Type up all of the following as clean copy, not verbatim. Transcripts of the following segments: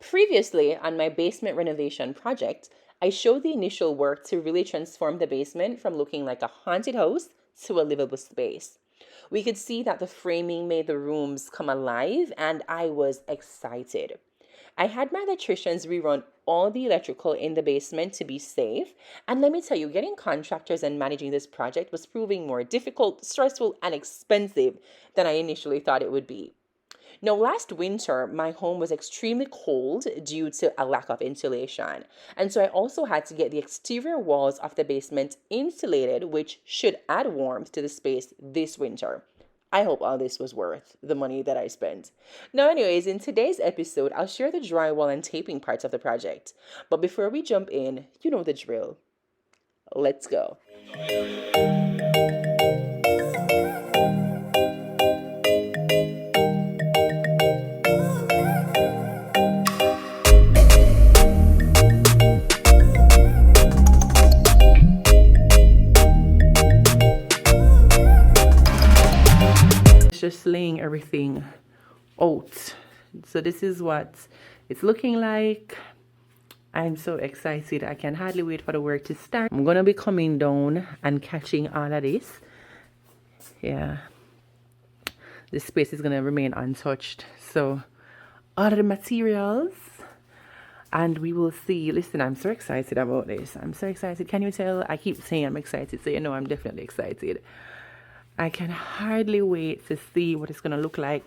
Previously, on my basement renovation project, I showed the initial work to really transform the basement from looking like a haunted house to a livable space. We could see that the framing made the rooms come alive, and I was excited. I had my electricians rerun all the electrical in the basement to be safe. And let me tell you, getting contractors and managing this project was proving more difficult, stressful, and expensive than I initially thought it would be. Now, last winter, my home was extremely cold due to a lack of insulation. And so I also had to get the exterior walls of the basement insulated, which should add warmth to the space this winter. I hope all this was worth the money that I spent. Now, anyways, in today's episode, I'll share the drywall and taping parts of the project. But before we jump in, you know the drill. Let's go. Just laying everything out. So this is what it's looking like. I'm so excited. I can hardly wait for the work to start. I'm gonna be coming down and catching all of this. Yeah, this space is gonna remain untouched, so all of the materials, and we will see. Listen, I'm so excited about this. I'm so excited. Can you tell? I keep saying I'm excited, so you know I'm definitely excited. I can hardly wait to see what it's gonna look like.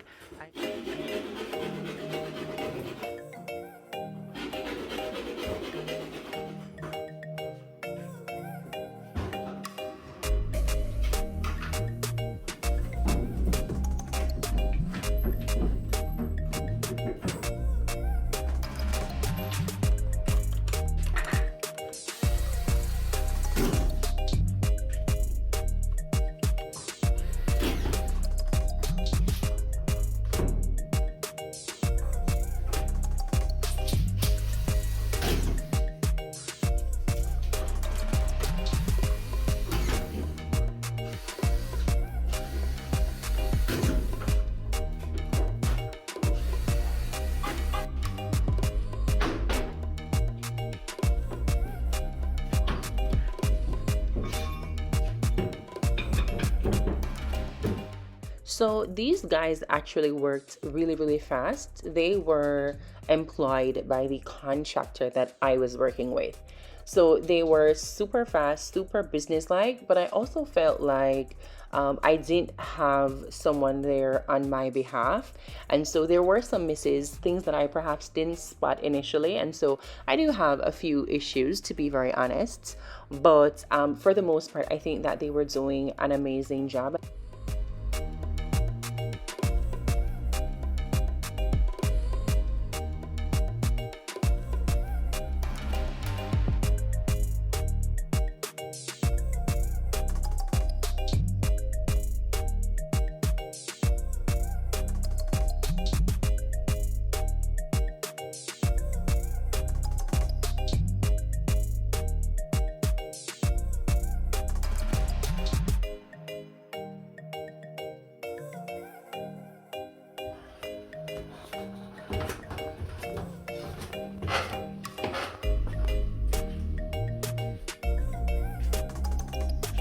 So these guys actually worked really fast. They were employed by the contractor that I was working with. So they were super fast, super businesslike, but I also felt like I didn't have someone there on my behalf. And so there were some misses, things that I perhaps didn't spot initially. And so I do have a few issues, to be very honest. But for the most part, I think that they were doing an amazing job.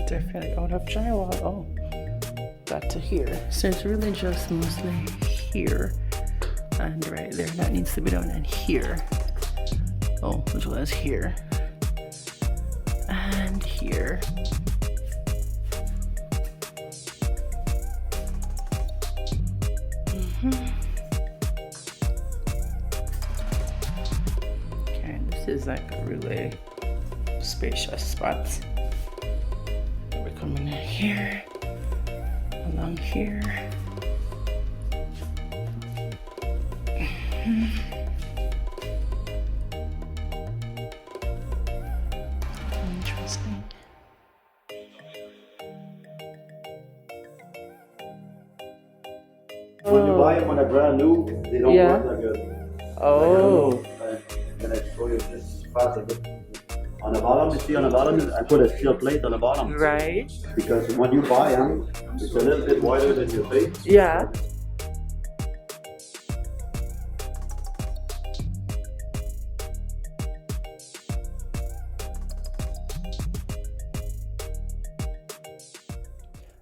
Definitely out of drywall. Oh, got to here. So it's really just mostly here and right there. That needs to be done, and here. Oh, as well as here and here. Okay, this is like a really spacious spot. Coming in here, along here. Interesting. When you buy them when they're brand new, they don't work that good. Oh. Then I show you this fast. On the bottom, you see on the bottom, I put a steel plate on the bottom. Right. Because when you buy them, it's a little bit wider than your face. Yeah.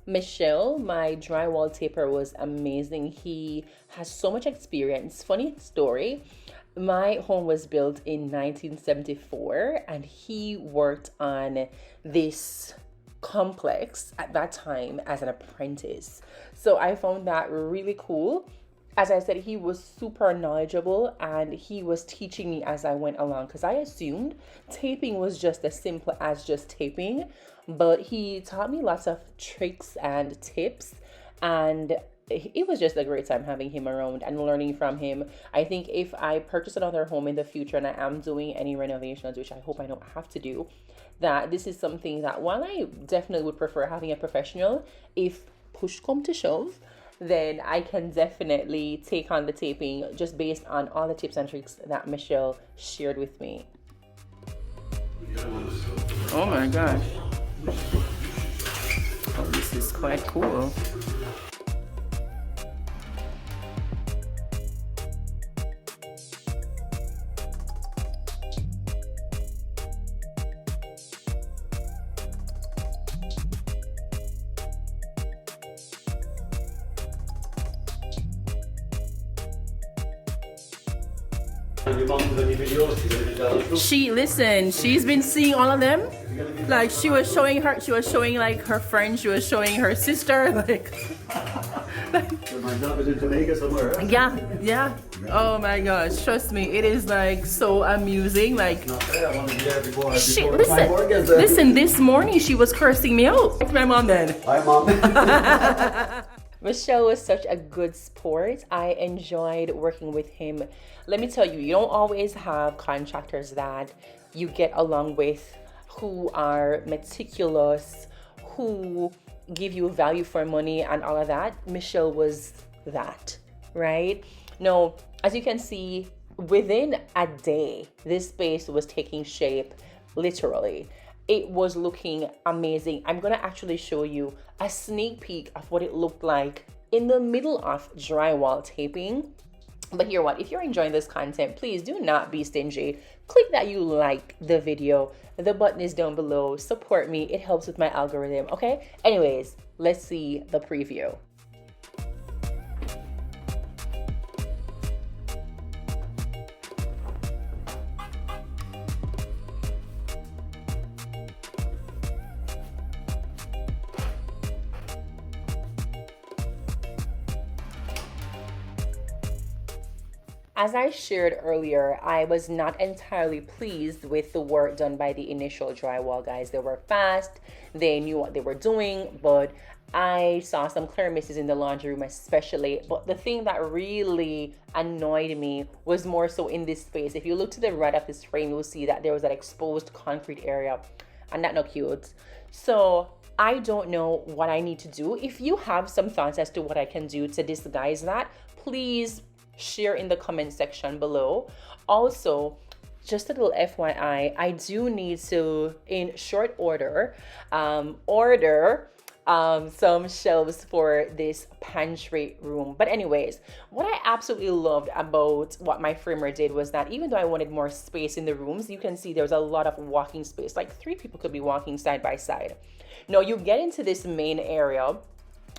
Michelle, my drywall taper, was amazing. He has so much experience. Funny story, my home was built in 1974 and he worked on this complex at that time as an apprentice. So I found that really cool. As I said, he was super knowledgeable and he was teaching me as I went along because I assumed taping was just as simple as just taping, but he taught me lots of tricks and tips, and it was just a great time having him around and learning from him. I think if I purchase another home in the future and I am doing any renovations, which I hope I don't have to do, that this is something that while I definitely would prefer having a professional, if push come to shove, then I can definitely take on the taping just based on all the tips and tricks that Michelle shared with me. Oh my gosh. Oh, this is quite cool. She's been seeing all of them. Like she was showing like her friend, she was showing her sister, like My job is in Jamaica somewhere. Huh? yeah. Oh my gosh, trust me, it is like so amusing. Like listen, this morning she was cursing me out. It's my mom then. Hi, Mom. Michelle was such a good sport. I enjoyed working with him. Let me tell you, you don't always have contractors that you get along with who are meticulous, who give you value for money and all of that. Michelle was that, right? No, as you can see, within a day, this space was taking shape, literally. It was looking amazing. I'm gonna actually show you a sneak peek of what it looked like in the middle of drywall taping. But hear what, if you're enjoying this content, please do not be stingy. Click that you like the video. The button is down below. Support me. It helps with my algorithm, okay? Anyways, let's see the preview. As I shared earlier, I was not entirely pleased with the work done by the initial drywall guys. They were fast, they knew what they were doing, but I saw some clear misses in the laundry room especially. But the thing that really annoyed me was more so in this space. If you look to the right of this frame, you'll see that there was that exposed concrete area, and that's not cute. So I don't know what I need to do. If you have some thoughts as to what I can do to disguise that, please share in the comment section below. Also, just a little FYI, I do need to, in short order, order some shelves for this pantry room. But anyways, what I absolutely loved about what my framer did was that even though I wanted more space in the rooms, you can see there's a lot of walking space. Like 3 people could be walking side by side. Now you get into this main area,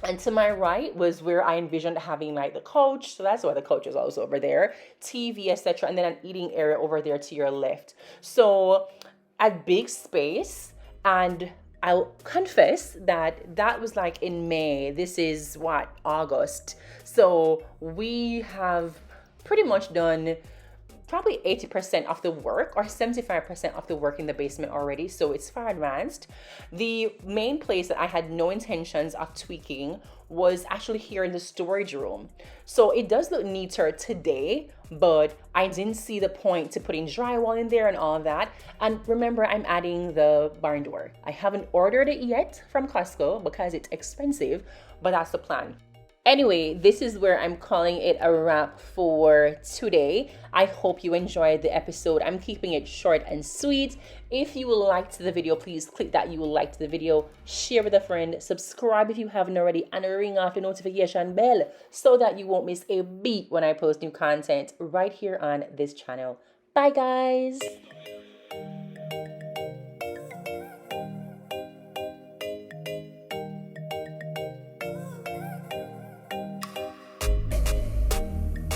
and to my right was where I envisioned having like the couch. So that's why the couch is also over there, TV, etc. And then an eating area over there to your left. So a big space. And I'll confess that that was like in May. This is what, August. So we have pretty much done probably 80% of the work or 75% of the work in the basement already, so it's far advanced. The main place that I had no intentions of tweaking was actually here in the storage room. So it does look neater today, but I didn't see the point to putting drywall in there and all of that. And remember, I'm adding the barn door. I haven't ordered it yet from Costco because it's expensive, but that's the plan. Anyway, this is where I'm calling it a wrap for today. I hope you enjoyed the episode. I'm keeping it short and sweet. If you liked the video, please click that you liked the video, share with a friend, subscribe if you haven't already, and ring off the notification bell so that you won't miss a beat when I post new content right here on this channel. Bye, guys.